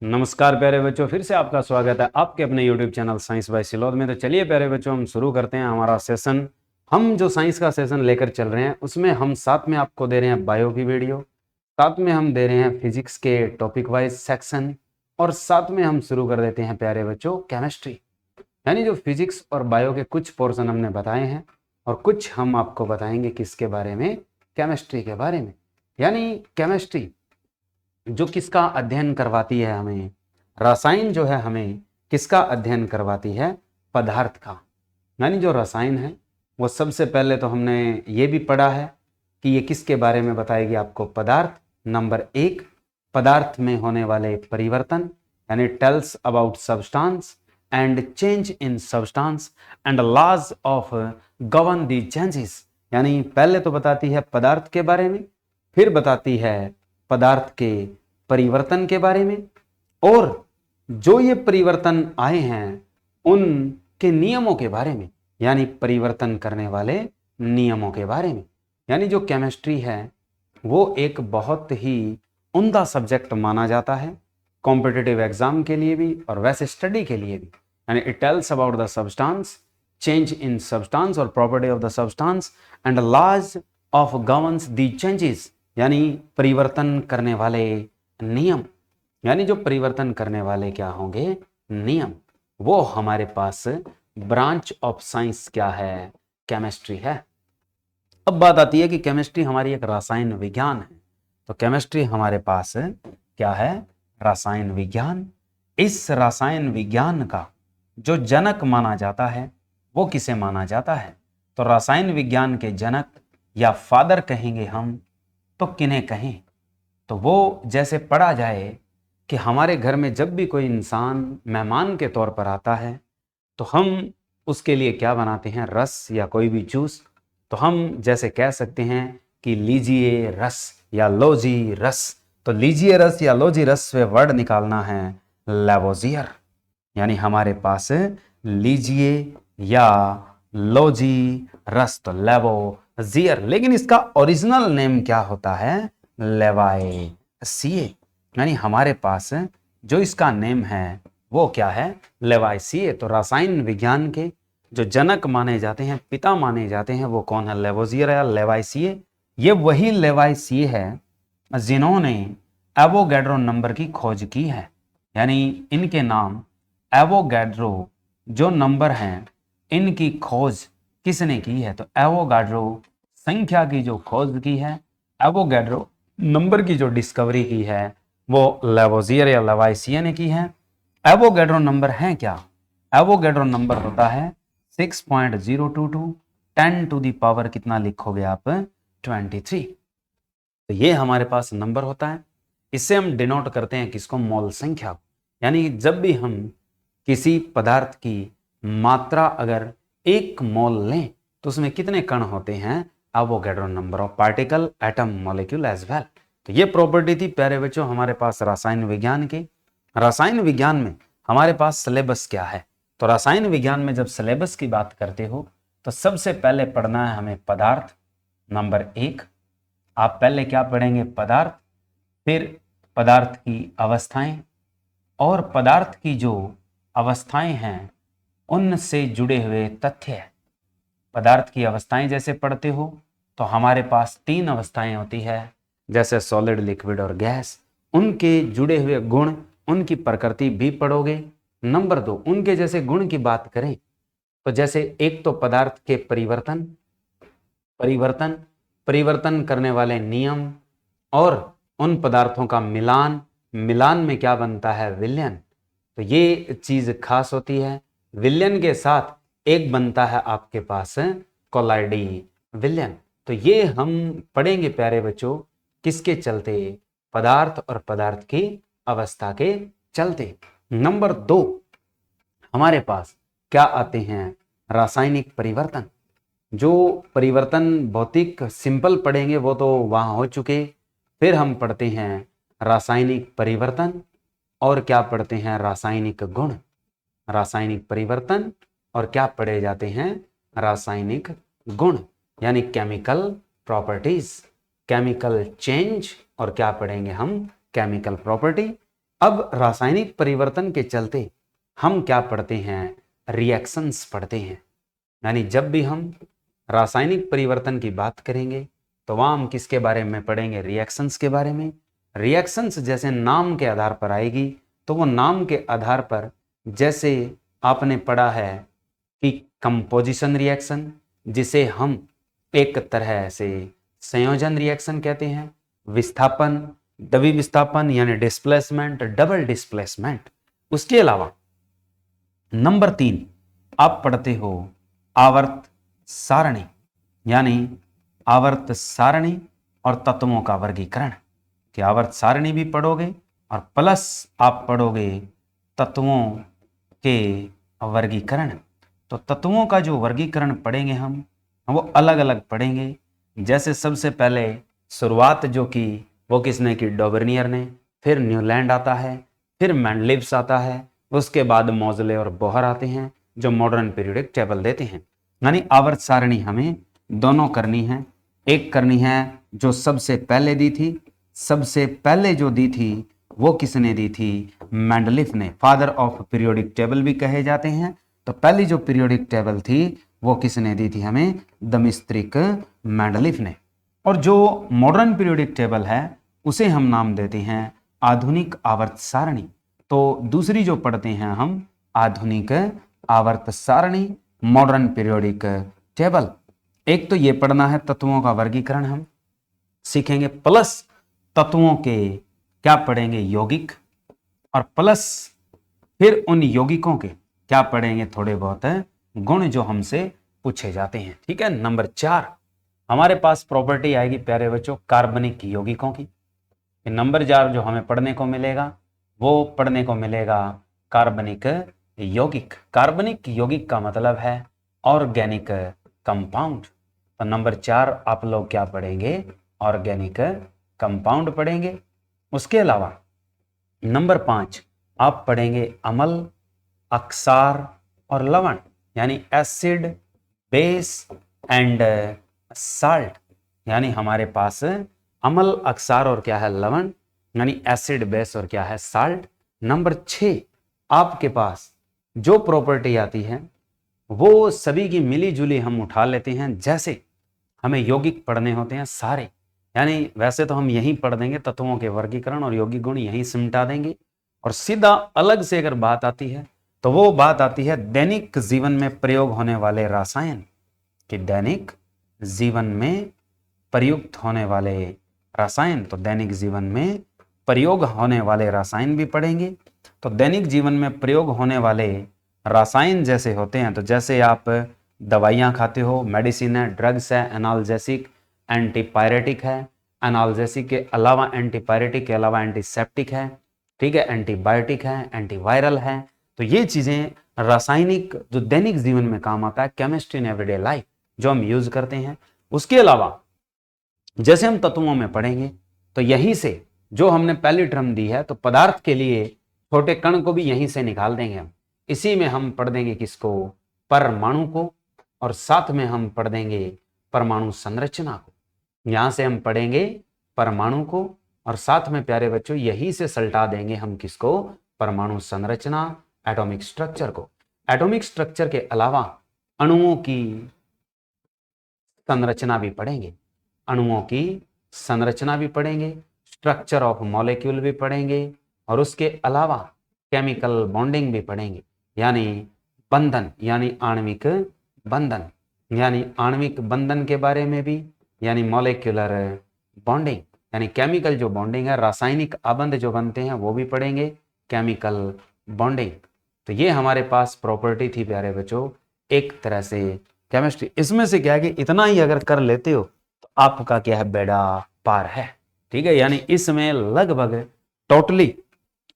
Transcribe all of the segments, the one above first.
नमस्कार प्यारे बच्चों, फिर से आपका स्वागत है आपके अपने YouTube चैनल साइंस बाय सिलोद में। तो चलिए प्यारे बच्चों, हम शुरू करते हैं हमारा सेशन। हम जो साइंस का सेशन लेकर चल रहे हैं उसमें हम साथ में आपको दे रहे हैं बायो की वीडियो, साथ में हम दे रहे हैं फिजिक्स के टॉपिक वाइज सेक्शन, और साथ में हम शुरू कर देते हैं प्यारे बच्चों केमिस्ट्री। यानी जो फिजिक्स और बायो के कुछ पोर्शन हमने बताए हैं और कुछ हम आपको बताएंगे किसके बारे में, केमिस्ट्री के बारे में। यानी केमिस्ट्री जो किसका अध्ययन करवाती है हमें, रसायन जो है हमें किसका अध्ययन करवाती है, पदार्थ का। यानी जो रसायन है वो सबसे पहले तो हमने ये भी पढ़ा है कि ये किसके बारे में बताएगी आपको, पदार्थ। नंबर 1, पदार्थ में होने वाले परिवर्तन, यानी tells about substance and change in substance and laws of govern the changes. यानी पहले तो बताती है पदार्थ के बारे में, फिर बताती है पदार्थ के परिवर्तन के बारे में, और जो ये परिवर्तन आए हैं उनके नियमों के बारे में, यानी परिवर्तन करने वाले नियमों के बारे में। यानी जो केमिस्ट्री है वो एक बहुत ही उम्दा सब्जेक्ट माना जाता है कॉम्पिटिटिव एग्जाम के लिए भी और वैसे स्टडी के लिए भी। यानी it tells about the substance, change in substance और property of the substance and laws of governs the changes, यानी परिवर्तन करने वाले नियम। यानी जो परिवर्तन करने वाले क्या होंगे, नियम, वो हमारे पास ब्रांच ऑफ साइंस क्या है, केमिस्ट्री है। अब बात आती है कि केमिस्ट्री हमारी एक रसायन विज्ञान है। तो केमिस्ट्री हमारे पास क्या है, रसायन विज्ञान। इस रसायन विज्ञान का जो जनक माना जाता है वो किसे माना जाता है, तो रसायन विज्ञान के जनक या फादर कहेंगे हम, तो किन्हें कहें, तो वो जैसे पढ़ा जाए कि हमारे घर में जब भी कोई इंसान मेहमान के तौर पर आता है तो हम उसके लिए क्या बनाते हैं, रस या कोई भी जूस। तो हम जैसे कह सकते हैं कि लीजिए रस या लो जी रस। तो लीजिए रस या लो जी रस से वर्ड निकालना है लेवोजियर। यानी हमारे पास लीजिए या लो जी रस, तो लेवोजियर। लेकिन इसका ओरिजिनल नेम क्या होता है, लेवाइसिए। यानी हमारे पास जो इसका नेम है वो क्या है, लेवाइसिए। तो रसायन विज्ञान के जो जनक माने जाते हैं, पिता माने जाते हैं, वो कौन है, लेवोजियर या लेवाइसिए। ये वही लेवाइसिए है जिन्होंने एवोगैड्रो नंबर की खोज की है। यानी इनके नाम एवोगैड्रो जो नंबर हैं इनकी खोज किसने की है, तो एवोगैड्रो संख्या की जो खोज की है, एवोगैड्रो नंबर की जो डिस्कवरी की है वो लेवोजियर या लेवाइसिए ने की है। एवोगैड्रो नंबर है क्या, एवोगैड्रो नंबर होता है 6.022 10 टू दी पावर कितना लिखोगे आप, 23। तो ये हमारे पास नंबर होता है। इससे हम डिनोट करते हैं किसको, मोल संख्या को। यानी जब भी हम किसी पदार्थ की मात्रा अगर 1 मोल लें तो उसमें कितने कण होते हैं, Avogadro number of particle atom molecule as well. तो ये प्रॉपर्टी थी प्यारे बच्चों हमारे पास रसायन विज्ञान की। रसायन विज्ञान में हमारे पास सिलेबस क्या है, तो रसायन विज्ञान में जब सिलेबस की बात करते हो तो सबसे पहले पढ़ना है हमें पदार्थ। नंबर 1, आप पहले क्या पढ़ेंगे, पदार्थ, फिर पदार्थ की अवस्थाएं, और पदार्थ की जो अवस्थाएं हैं उनसे जुड़े हुए तथ्य। पदार्थ की अवस्थाएं जैसे पढ़ते हो तो हमारे पास 3 अवस्थाएं होती है, जैसे सॉलिड, लिक्विड और गैस। उनके जुड़े हुए गुण, उनकी प्रकृति भी पढ़ोगे। नंबर 2, उनके जैसे गुण की बात करें तो जैसे एक तो पदार्थ के परिवर्तन, परिवर्तन परिवर्तन करने वाले नियम, और उन पदार्थों का मिलान, मिलान में क्या बनता है, विलयन। तो ये चीज खास होती है। विलयन के साथ एक बनता है आपके पास कोलाइडी विलयन। तो ये हम पढ़ेंगे प्यारे बच्चों किसके चलते, पदार्थ और पदार्थ की अवस्था के चलते। नंबर 2 हमारे पास क्या आते हैं, रासायनिक परिवर्तन। जो परिवर्तन भौतिक सिंपल पढ़ेंगे वो तो वहां हो चुके। फिर हम पढ़ते हैं रासायनिक परिवर्तन, और क्या पढ़ते हैं, रासायनिक गुण। रासायनिक परिवर्तन और क्या पढ़े जाते हैं, रासायनिक गुण, यानी केमिकल प्रॉपर्टीज, केमिकल चेंज, और क्या पढ़ेंगे हम, केमिकल प्रॉपर्टी। अब रासायनिक परिवर्तन के चलते हम क्या पढ़ते हैं, रिएक्शंस पढ़ते हैं। यानी जब भी हम रासायनिक परिवर्तन की बात करेंगे तो वहां हम किसके बारे में पढ़ेंगे, रिएक्शंस के बारे में। रिएक्शंस जैसे नाम के आधार पर आएगी, तो वो नाम के आधार पर जैसे आपने पढ़ा है कि कंपोजिशन रिएक्शन, जिसे हम एक तरह से संयोजन रिएक्शन कहते हैं, विस्थापन, द्वि विस्थापन यानी डिस्प्लेसमेंट, डबल डिस्प्लेसमेंट। उसके अलावा नंबर 3 आप पढ़ते हो आवर्त सारणी, यानी आवर्त सारणी और तत्वों का वर्गीकरण। कि आवर्त सारणी भी पढ़ोगे और प्लस आप पढ़ोगे तत्वों के वर्गीकरण। तो तत्वों का जो वर्गीकरण पढ़ेंगे हम वो अलग अलग पढ़ेंगे। जैसे सबसे पहले शुरुआत जो की वो किसने की, डॉबर्नियर ने, फिर न्यूलैंड आता है, फिर मैंडलिव्स आता है, उसके बाद मोजले और बोहर आते हैं जो मॉडर्न पीरियोडिक टेबल देते हैं। यानी आवर्त सारणी हमें दोनों करनी है। एक करनी है जो सबसे पहले दी थी, सबसे पहले जो दी थी वो किसने दी थी, मैंडलिफ ने, फादर ऑफ पीरियोडिक टेबल भी कहे जाते हैं। तो पहली जो पीरियोडिक टेबल थी वो किसने दी थी हमें, दमिस्त्रिक मैंडलिफ ने। और जो मॉडर्न पीरियोडिक टेबल है उसे हम नाम देते हैं आधुनिक आवर्त सारणी। तो दूसरी जो पढ़ते हैं हम आधुनिक आवर्त सारणी, मॉडर्न पीरियोडिक टेबल। एक तो ये पढ़ना है, तत्वों का वर्गीकरण हम सीखेंगे, प्लस तत्वों के क्या पढ़ेंगे, यौगिक, और प्लस फिर उन यौगिकों के क्या पढ़ेंगे, थोड़े बहुत गुण जो हमसे पूछे जाते हैं। ठीक है। नंबर 4 हमारे पास प्रॉपर्टी आएगी प्यारे बच्चों कार्बनिक यौगिकों की। नंबर 4 जो हमें पढ़ने को मिलेगा वो पढ़ने को मिलेगा कार्बनिक यौगिक। कार्बनिक यौगिक का मतलब है ऑर्गेनिक कंपाउंड। तो नंबर 4 आप लोग क्या पढ़ेंगे, ऑर्गेनिक कंपाउंड पढ़ेंगे। उसके अलावा नंबर 5 आप पढ़ेंगे अम्ल, अक्षार और लवण, यानी एसिड, बेस एंड साल्ट। यानी हमारे पास अम्ल, अक्षार और क्या है, लवण, यानी एसिड, बेस और क्या है, साल्ट। नंबर 6 आपके पास जो प्रॉपर्टी आती है वो सभी की मिली जुली हम उठा लेते हैं। जैसे हमें यौगिक पढ़ने होते हैं सारे, यानी वैसे तो हम यहीं पढ़ देंगे तत्वों के वर्गीकरण और यौगिक गुण यहीं सिमटा देंगे, और सीधा अलग से अगर बात आती है तो वो बात आती है दैनिक जीवन में प्रयोग होने वाले रसायन। कि दैनिक जीवन में प्रयुक्त होने वाले रसायन, तो दैनिक जीवन में प्रयोग होने वाले रसायन भी पढ़ेंगे। तो दैनिक जीवन में प्रयोग होने वाले रसायन जैसे होते हैं, तो जैसे आप दवाइयाँ खाते हो, मेडिसिन है, ड्रग्स है, एनाल्जेसिक, एंटीपायरेटिक है, एनाल्जेसिक के अलावा, एंटीपायरेटिक के अलावा एंटीसेप्टिक है, ठीक है, एंटीबायोटिक है, एंटीवायरल है। तो ये चीजें रासायनिक जो दैनिक जीवन में काम आता है, केमिस्ट्री इन एवरीडे लाइफ जो हम यूज करते हैं। उसके अलावा जैसे हम तत्वों में पढ़ेंगे तो यहीं से जो हमने पहली टर्म दी है, तो पदार्थ के लिए छोटे कण को भी यहीं से निकाल देंगे हम। इसी में हम पढ़ देंगे किसको, परमाणु को, और साथ में हम पढ़ देंगे परमाणु संरचना को। यहां से हम पढ़ेंगे परमाणु को और साथ में प्यारे बच्चों यहीं से सल्टा देंगे हम किसको, परमाणु संरचना, एटॉमिक स्ट्रक्चर को। एटॉमिक स्ट्रक्चर के अलावा अणुओं की संरचना भी पढ़ेंगे, अणुओं की संरचना भी पढ़ेंगे, स्ट्रक्चर ऑफ मॉलिक्यूल भी पढ़ेंगे, और उसके अलावा केमिकल बॉन्डिंग भी पढ़ेंगे, यानी बंधन, यानी आणविक बंधन, यानी आणविक बंधन के बारे में भी, यानी मॉलिक्यूलर बॉन्डिंग, यानी केमिकल जो बॉन्डिंग है, रासायनिक आबंध जो बनते हैं वो भी पढ़ेंगे, केमिकल बॉन्डिंग। तो ये हमारे पास प्रॉपर्टी थी प्यारे बच्चों एक तरह से केमिस्ट्री। इसमें से क्या है कि इतना ही अगर कर लेते हो तो आपका क्या है, बेड़ा पार है। ठीक है, यानी इसमें लगभग टोटली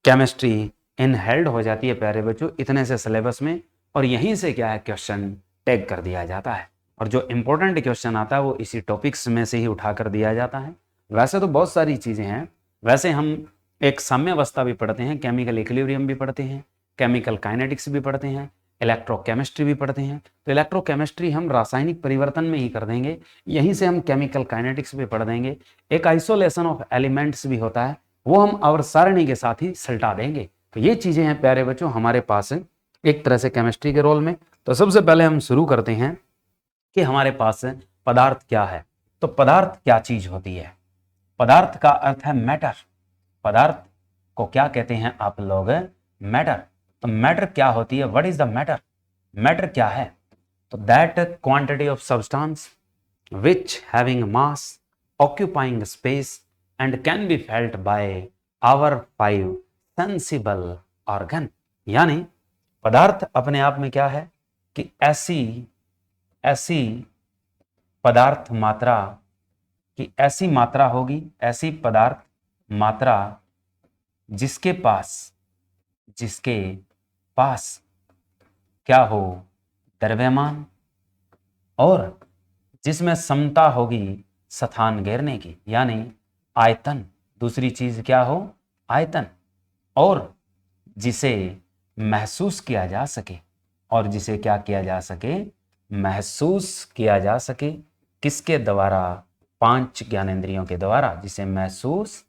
केमिस्ट्री इनहेल्ड हो जाती है प्यारे बच्चों इतने से सिलेबस में, और यहीं से क्या है, क्वेश्चन टैग कर दिया जाता है, और जो इंपॉर्टेंट क्वेश्चन आता है वो इसी टॉपिक्स में से ही उठा कर दिया जाता है। वैसे तो बहुत सारी चीजें हैं, वैसे हम एक साम्यावस्था भी पढ़ते हैं, केमिकल इक्विलिब्रियम भी पढ़ते हैं, केमिकल काइनेटिक्स भी पढ़ते हैं, इलेक्ट्रोकेमिस्ट्री भी पढ़ते हैं। तो इलेक्ट्रोकेमिस्ट्री हम रासायनिक परिवर्तन में ही कर देंगे, यहीं से हम केमिकल काइनेटिक्स भी पढ़ देंगे। एक आइसोलेशन ऑफ एलिमेंट्स भी होता है, वो हम आवर्त सारणी के साथ ही सल्टा देंगे। तो ये चीजें हैं प्यारे बच्चों हमारे पास एक तरह से केमिस्ट्री के रोल में। तो सबसे पहले हम शुरू करते हैं कि हमारे पास पदार्थ क्या है। तो पदार्थ क्या चीज होती है? पदार्थ का अर्थ है मैटर। पदार्थ को क्या कहते हैं आप लोग? मैटर। तो मैटर क्या होती है? What is the matter? Matter क्या है? तो that quantity of substance which having mass, occupying space and can be felt by our five sensible organ। यानी पदार्थ अपने आप में क्या है कि ऐसी पदार्थ मात्रा कि ऐसी मात्रा होगी, ऐसी पदार्थ मात्रा जिसके पास क्या हो? द्रव्यमान, और जिसमें समता होगी स्थान घेरने की, यानी आयतन। दूसरी चीज क्या हो? आयतन। और जिसे महसूस किया जा सके, और जिसे क्या किया जा सके? महसूस किया जा सके। किसके द्वारा? 5 ज्ञानेंद्रियों के द्वारा, जिसे महसूस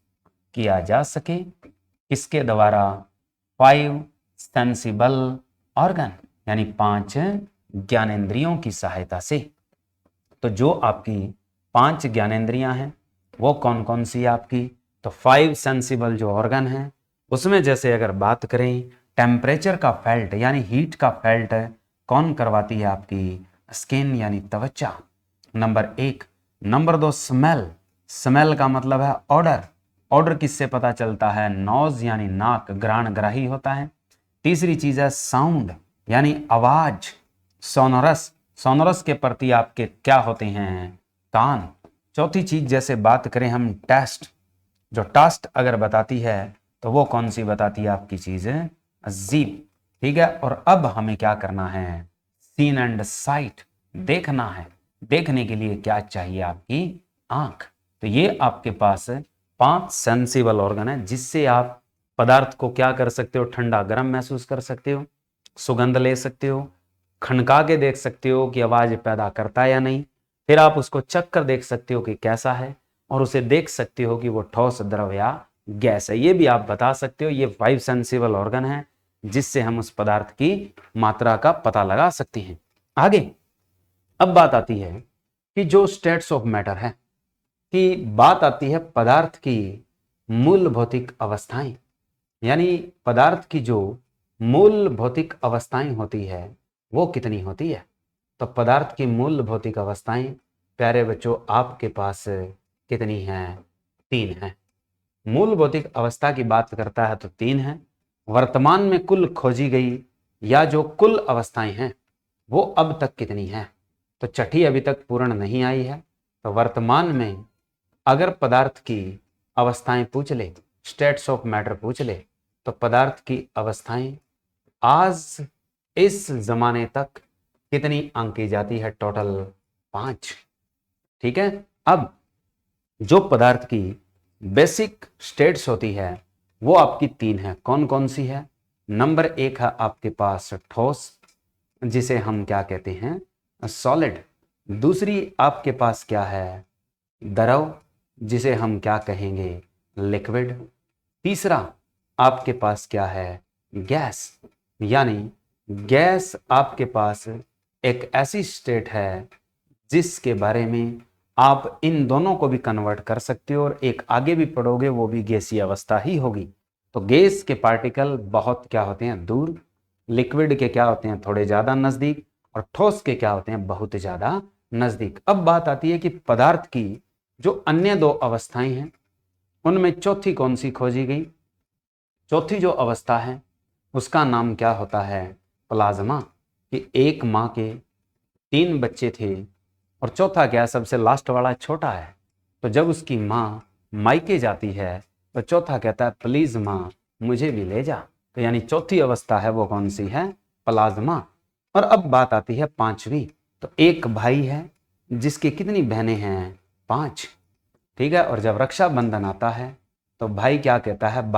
किया जा सके। किसके द्वारा? 5 सेंसिबल ऑर्गन, यानी 5 ज्ञानेंद्रियों की सहायता से। तो जो आपकी 5 ज्ञानेंद्रियां हैं वो कौन कौन सी है आपकी? तो 5 सेंसिबल जो ऑर्गन है उसमें जैसे अगर बात करें टेम्परेचर का फेल्ट यानी हीट का फेल्ट कौन करवाती है आपकी? स्किन यानी त्वचा, नंबर 1। Number 2 smell. स्मेल का मतलब है ऑर्डर। ऑर्डर किससे पता चलता है? नोज यानी नाक, घ्राणग्राही होता है। तीसरी चीज है साउंड यानी आवाज, सोनोरस। सोनोरस के प्रति आपके क्या होते हैं? कान। चौथी चीज जैसे बात करें हम टेस्ट, जो टेस्ट अगर बताती है तो वो कौन सी बताती है आपकी चीज? जीभ। ठीक है। और अब हमें क्या करना है? सीन एंड साइट, देखना है। देखने के लिए क्या चाहिए? आपकी आंख। तो ये आपके पास 5 सेंसिबल ऑर्गन है जिससे आप पदार्थ को क्या कर सकते हो? ठंडा गर्म महसूस कर सकते हो, सुगंध ले सकते हो, खनका के देख सकते हो कि आवाज पैदा करता है या नहीं। फिर आप उसको चख कर देख सकते हो कि कैसा है, और उसे देख सकते हो कि वो ठोस, द्रव या गैस है। ये भी आप बता सकते हो। ये 5 सेंसिबल ऑर्गन है जिससे हम उस पदार्थ की मात्रा का पता लगा सकते हैं। आगे अब बात आती है कि जो स्टेट्स ऑफ मैटर है, कि बात आती है पदार्थ की मूल भौतिक अवस्थाएं, यानी पदार्थ की जो मूल भौतिक अवस्थाएं होती है वो कितनी होती है? तो पदार्थ की मूल भौतिक अवस्थाएं प्यारे बच्चों आपके पास कितनी हैं? 3 हैं। मूल भौतिक अवस्था की बात करता है तो 3 हैं। वर्तमान में कुल खोजी गई या जो कुल अवस्थाएं हैं वो अब तक कितनी हैं? तो छठी अभी तक पूर्ण नहीं आई है। तो वर्तमान में अगर पदार्थ की अवस्थाएं पूछ ले, स्टेट्स ऑफ मैटर पूछ ले, तो पदार्थ की अवस्थाएं आज इस जमाने तक कितनी आंकी जाती है? टोटल 5। ठीक है। अब जो पदार्थ की बेसिक स्टेट्स होती है वो आपकी 3 है। कौन कौन सी है? नंबर 1 है आपके पास ठोस, जिसे हम क्या कहते हैं? सॉलिड। दूसरी आपके पास क्या है? द्रव, जिसे हम क्या कहेंगे? लिक्विड। तीसरा आपके पास क्या है? गैस। यानी गैस आपके पास एक ऐसी स्टेट है जिसके बारे में आप इन दोनों को भी कन्वर्ट कर सकते हो, और एक आगे भी पढ़ोगे वो भी गैसीय अवस्था ही होगी। तो गैस के पार्टिकल बहुत क्या होते हैं? दूर। लिक्विड के क्या होते हैं? थोड़े ज्यादा नजदीक। और ठोस के क्या होते हैं? बहुत ज्यादा नजदीक। अब बात आती है कि पदार्थ की जो अन्य 2 अवस्थाएं हैं उनमें चौथी कौन सी खोजी गई? चौथी जो अवस्था है उसका नाम क्या होता है? प्लाज्मा। कि एक माँ के 3 बच्चे थे और चौथा क्या? सबसे लास्ट वाला छोटा है। तो जब उसकी माँ मायके जाती है तो चौथा कहता है प्लीज माँ मुझे भी ले जा। तो यानी चौथी अवस्था है वो कौन सी है? प्लाज्मा। और अब बात आती है 5वीं। तो एक भाई है जिसकी कितनी बहनें हैं? 5। ठीक है। और जब रक्षाबंधन आता है तो भाई क्या कहता है?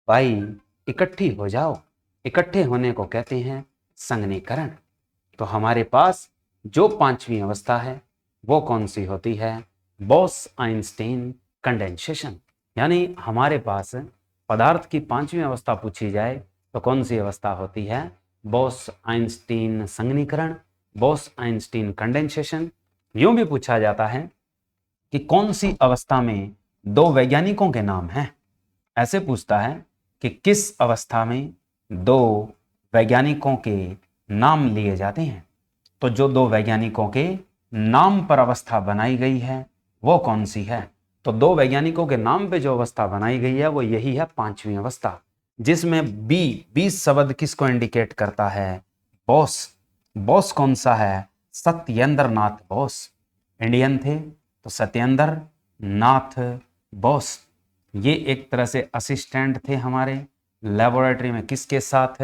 भाई इकट्ठी हो जाओ। इकट्ठे होने को कहते हैं संघनीकरण। तो हमारे पास जो 5वीं अवस्था है वो कौन सी होती है? Bose Einstein condensation. यानी हमारे पास पदार्थ की पांचवी अवस्था पूछी जाए तो कौन सी अवस्था होती है? बोस आइंस्टीन संघनीकरण, बोस आइंस्टीन कंडेंसेशन। यूं भी पूछा जाता है कि कौन सी अवस्था में दो वैज्ञानिकों के नाम हैं। ऐसे पूछता है कि किस अवस्था में दो वैज्ञानिकों के नाम लिए जाते हैं। तो जो दो वैज्ञानिकों के नाम पर अवस्था बनाई गई है वो कौन सी है? तो दो वैज्ञानिकों के नाम पे जो अवस्था बनाई गई है वो यही है पांचवी अवस्था, जिसमें बी शब्द किसको इंडिकेट करता है? बोस। बोस कौन सा है? सत्येंद्र नाथ बोस। इंडियन थे तो सत्येंद्र नाथ बोस। ये एक तरह से असिस्टेंट थे हमारे लेबोरेटरी में, किसके साथ?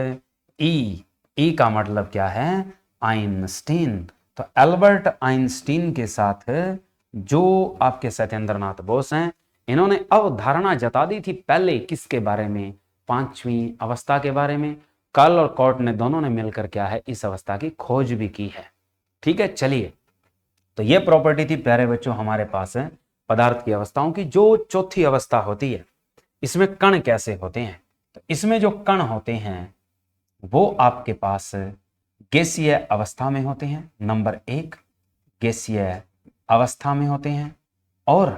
ई का मतलब क्या है? आइंस्टीन। तो एल्बर्ट आइंस्टीन के साथ जो आपके सत्येंद्र नाथ बोस हैं, इन्होंने अवधारणा जता दी थी पहले किसके बारे में? पांचवी अवस्था के बारे में। कल और कॉर्ट ने दोनों ने मिलकर क्या है, इस अवस्था की खोज भी की है। ठीक है, चलिए, तो ये प्रॉपर्टी थी प्यारे बच्चों हमारे पास है पदार्थ की अवस्थाओं की। जो चौथी अवस्था होती है, इसमें कण कैसे होते हैं? तो इसमें जो कण होते हैं वो आपके पास गैसीय अवस्था में होते हैं। नंबर एक, गैसीय अवस्था में होते हैं और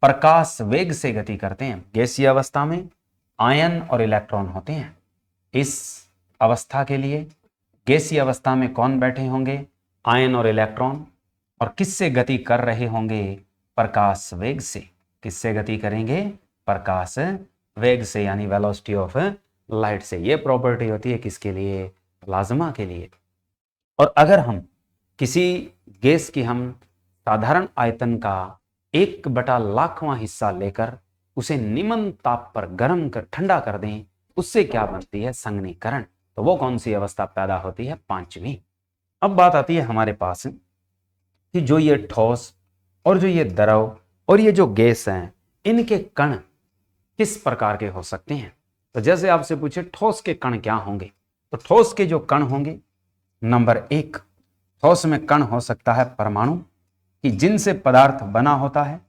प्रकाश वेग से गति करते हैं। गैसीय अवस्था में आयन और इलेक्ट्रॉन होते हैं। इस अवस्था के लिए गैसीय अवस्था में कौन बैठे होंगे? आयन और इलेक्ट्रॉन। और किससे गति कर रहे होंगे? प्रकाश वेग से। किससे गति करेंगे? प्रकाश वेग से, यानी वेलोसिटी ऑफ लाइट से। ये प्रॉपर्टी होती है किसके लिए? प्लाज्मा के लिए। और अगर हम किसी गैस की हम साधारण आयतन का 1/1000वां हिस्सा लेकर उसे निम्न ताप पर गर्म कर ठंडा कर दें, उससे क्या बनती है? संघनीकरण। तो वो कौन सी अवस्था पैदा होती है? पांचवी। अब बात आती है हमारे पास कि जो ये ठोस और जो ये द्रव और ये जो गैस हैं, इनके कण किस प्रकार के हो सकते हैं? तो जैसे आपसे पूछे ठोस के कण क्या होंगे, तो ठोस के जो कण होंगे, नंबर एक, ठोस में कण हो सकता है परमाणु, कि जिनसे पदार्थ बना होता है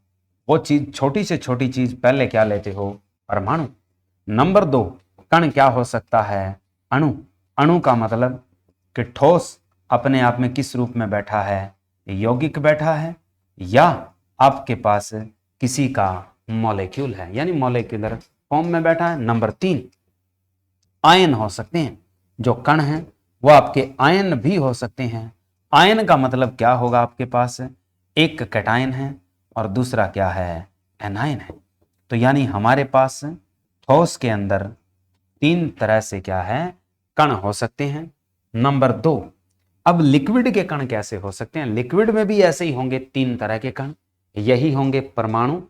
वो चीज, छोटी से छोटी चीज पहले क्या लेते हो? परमाणु। नंबर दो, कण क्या हो सकता है? अणु। अणु का मतलब कि ठोस अपने आप में किस रूप में बैठा है? यौगिक बैठा है, या आपके पास किसी का मॉलिक्यूल है, यानी मॉलिक्यूलर फॉर्म में बैठा है। नंबर तीन, आयन हो सकते हैं। जो कण हैं वो आपके आयन भी हो सकते हैं। आयन का मतलब क्या होगा? आपके पास एक कैटायन है और दूसरा क्या है? एनायन है। तो यानी हमारे पास ठोस के अंदर तीन तरह से क्या है? कण हो सकते हैं। नंबर दो, अब लिक्विड के कण कैसे हो सकते हैं? लिक्विड में भी ऐसे ही होंगे तीन तरह के कण, यही होंगे परमाणु,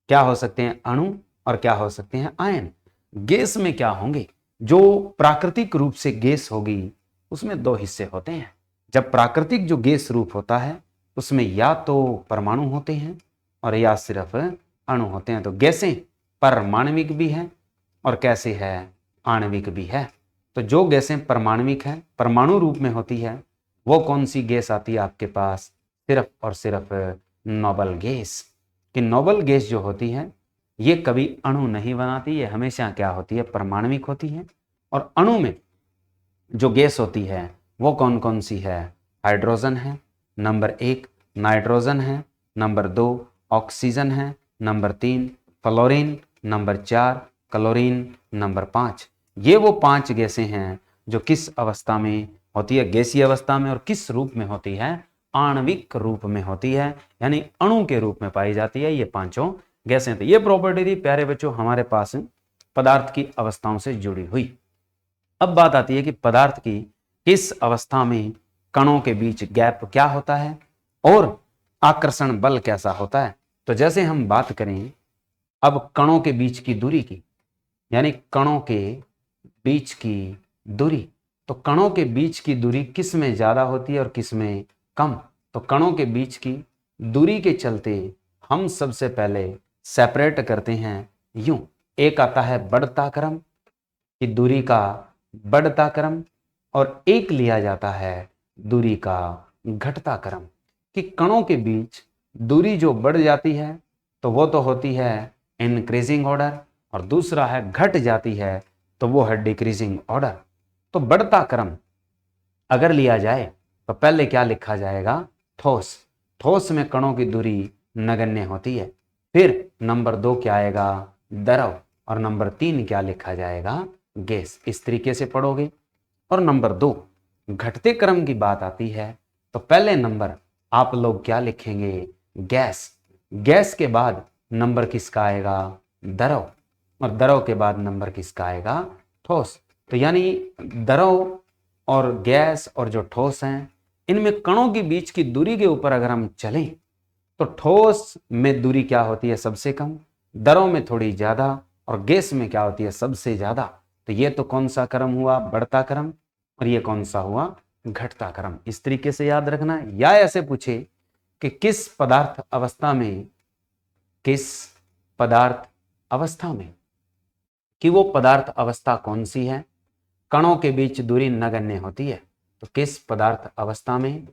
क्या हो सकते हैं? अणु, और क्या हो सकते हैं? आयन। गैस में क्या होंगे? जो प्राकृतिक रूप से गैस होगी उसमें दो हिस्से होते हैं। जब प्राकृतिक जो गैस रूप होता है उसमें या तो परमाणु होते हैं और या सिर्फ अणु होते हैं। तो गैसें परमाणविक भी है और कैसे है? आणविक भी है। तो जो गैसें परमाणविक हैं, परमाणु रूप में होती है, वो कौन सी गैस आती है आपके पास? सिर्फ और सिर्फ नोबल गैस। कि नोबल गैस जो होती है ये कभी अणु नहीं बनाती, ये हमेशा क्या होती है? परमाणविक होती है। और अणु में जो गैस होती है वो कौन कौन सी है? हाइड्रोजन है, नंबर एक, नाइट्रोजन है, नंबर दो, ऑक्सीजन है, नंबर तीन, फ्लोरीन, नंबर चार, क्लोरीन, नंबर पाँच। ये वो पांच गैसें हैं जो किस अवस्था में होती है? गैसीय अवस्था में। और किस रूप में होती है? आणविक रूप में होती है, यानी अणु के रूप में पाई जाती है ये पांचों गैसें। तो ये प्रॉपर्टी थी प्यारे बच्चों हमारे पास पदार्थ की अवस्थाओं से जुड़ी हुई। अब बात आती है कि पदार्थ की किस अवस्था में कणों के बीच गैप क्या होता है और आकर्षण बल कैसा होता है। तो जैसे हम बात करें अब कणों के बीच की दूरी की, यानी कणों के बीच की दूरी, तो कणों के बीच की दूरी किस में ज्यादा होती है और किस में कम? तो कणों के बीच की दूरी के चलते हम सबसे पहले सेपरेट करते हैं यूं। एक आता है बढ़ता क्रम, कि दूरी का बढ़ता क्रम, और एक लिया जाता है दूरी का घटता क्रम। कि कणों के बीच दूरी जो बढ़ जाती है तो वो तो होती है इंक्रीजिंग ऑर्डर, और दूसरा है घट जाती है तो वो है डिक्रीजिंग ऑर्डर। तो बढ़ता क्रम अगर लिया जाए तो पहले क्या लिखा जाएगा, ठोस। ठोस में कणों की दूरी नगण्य होती है। फिर नंबर 2 क्या आएगा, द्रव, और नंबर 3 क्या लिखा जाएगा, गैस। इस तरीके से पढ़ोगे। और नंबर 2 घटते क्रम की बात आती है तो पहले नंबर आप लोग क्या लिखेंगे, गैस। गैस के बाद नंबर किसका आएगा, द्रव, और द्रव के बाद नंबर किसका आएगा, ठोस। तो यानी द्रव और गैस और जो ठोस हैं, इनमें कणों के बीच की दूरी के ऊपर अगर हम चलें तो ठोस में दूरी क्या होती है, सबसे कम, द्रव में थोड़ी ज्यादा, और गैस में क्या होती है, सबसे ज्यादा। तो ये तो कौन सा क्रम हुआ, बढ़ता क्रम, और ये कौन सा हुआ, घटता क्रम। इस तरीके से याद रखना है। या ऐसे पूछे कि किस पदार्थ अवस्था में, किस पदार्थ अवस्था में, कि वो पदार्थ अवस्था कौन सी है, कणों के बीच दूरी नगण्य होती है। तो किस पदार्थ अवस्था में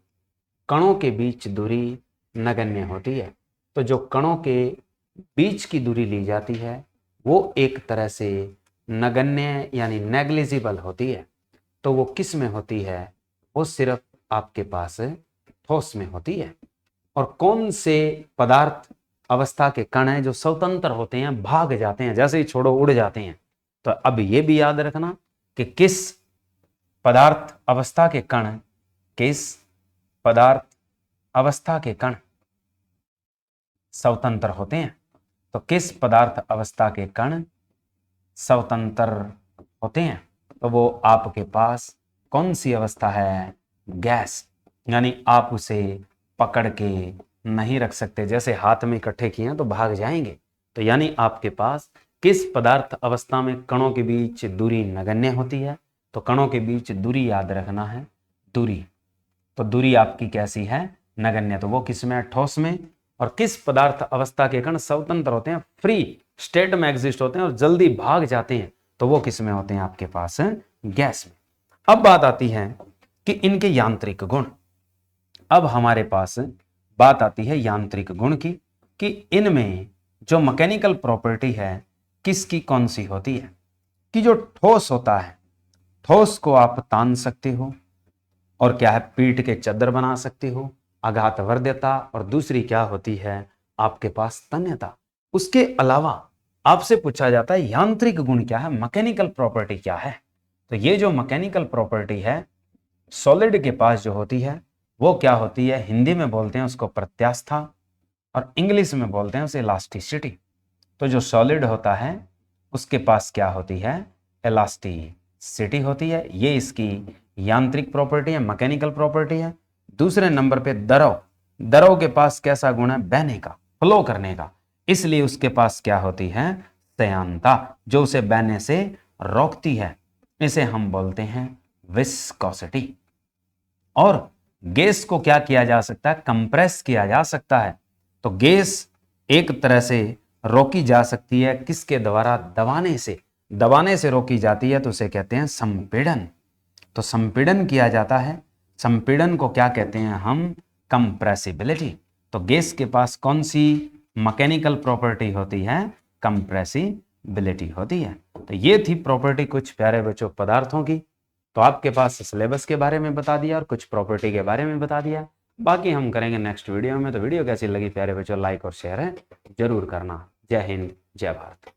कणों के बीच दूरी नगण्य होती है। तो जो कणों के बीच की दूरी ली जाती है वो एक तरह से नगण्य यानी नेग्लिजिबल होती है। तो वो किस में होती है, वो सिर्फ आपके पास ठोस में होती है। और कौन से पदार्थ अवस्था के कण हैं जो स्वतंत्र होते हैं, भाग जाते हैं, जैसे ही छोड़ो उड़ जाते हैं। तो अब ये भी याद रखना कि किस पदार्थ अवस्था के कण, किस पदार्थ अवस्था के कण स्वतंत्र होते हैं। तो किस पदार्थ अवस्था के कण स्वतंत्र होते हैं, तो वो आपके पास कौन सी अवस्था है, गैस। यानी आप उसे पकड़ के नहीं रख सकते, जैसे हाथ में इकट्ठे किए हैं तो भाग जाएंगे। तो यानी आपके पास किस पदार्थ अवस्था में कणों के बीच दूरी नगण्य होती है। तो कणों के बीच दूरी याद रखना है, दूरी। तो दूरी आपकी कैसी है, नगण्य। तो वो किस में है, ठोस में। और किस पदार्थ अवस्था के कण स्वतंत्र होते हैं, फ्री स्टेट में एग्जिस्ट होते हैं और जल्दी भाग जाते हैं, तो वो किस में होते हैं, आपके पास गैस में। अब बात आती है कि इनके यांत्रिक गुण। अब हमारे पास बात आती है यांत्रिक गुण की, कि इनमें जो मैकेनिकल प्रॉपर्टी है किसकी कौन सी होती है। कि जो ठोस होता है, ठोस को आप तान सकते हो, और क्या है, पीट के चद्दर बना सकते हो, आघात वर्ध्यता, और दूसरी क्या होती है आपके पास, तन्यता। उसके अलावा आपसे पूछा जाता है यांत्रिक गुण क्या है, मैकेनिकल प्रॉपर्टी क्या है। तो ये जो मैकेनिकल प्रॉपर्टी है सॉलिड के पास जो होती है वो क्या होती है, हिंदी में बोलते हैं उसको प्रत्यास्था, और इंग्लिश में बोलते हैं उसे इलास्टिसिटी। तो जो सॉलिड होता है उसके पास क्या होती है, इलास्टिसिटी होती है। ये इसकी यांत्रिक प्रॉपर्टी है, मैकेनिकल प्रॉपर्टी है। दूसरे नंबर पे द्रव, द्रव के पास कैसा गुण है, बहने का, फ्लो करने का, इसलिए उसके पास क्या होती है, संयानता, जो उसे बहने से रोकती है। इसे हम बोलते हैं विस्कोसिटी। और गैस को क्या किया जा सकता है, कंप्रेस किया जा सकता है। तो गैस एक तरह से रोकी जा सकती है, किसके द्वारा, दबाने से। दबाने से रोकी जाती है तो उसे कहते हैं संपीड़न। तो संपीड़न किया जाता है, संपीड़न को क्या कहते हैं हम, कंप्रेसिबिलिटी। तो गैस के पास कौन सी मैकेनिकल प्रॉपर्टी होती है, कंप्रेसिबिलिटी होती है। तो ये थी प्रॉपर्टी कुछ प्यारे बच्चों पदार्थों की। तो आपके पास सिलेबस के बारे में बता दिया और कुछ प्रॉपर्टी के बारे में बता दिया। बाकी हम करेंगे नेक्स्ट वीडियो में। तो वीडियो कैसी लगी प्यारे बच्चों, लाइक और शेयर है जरूर करना। जय हिंद, जय भारत।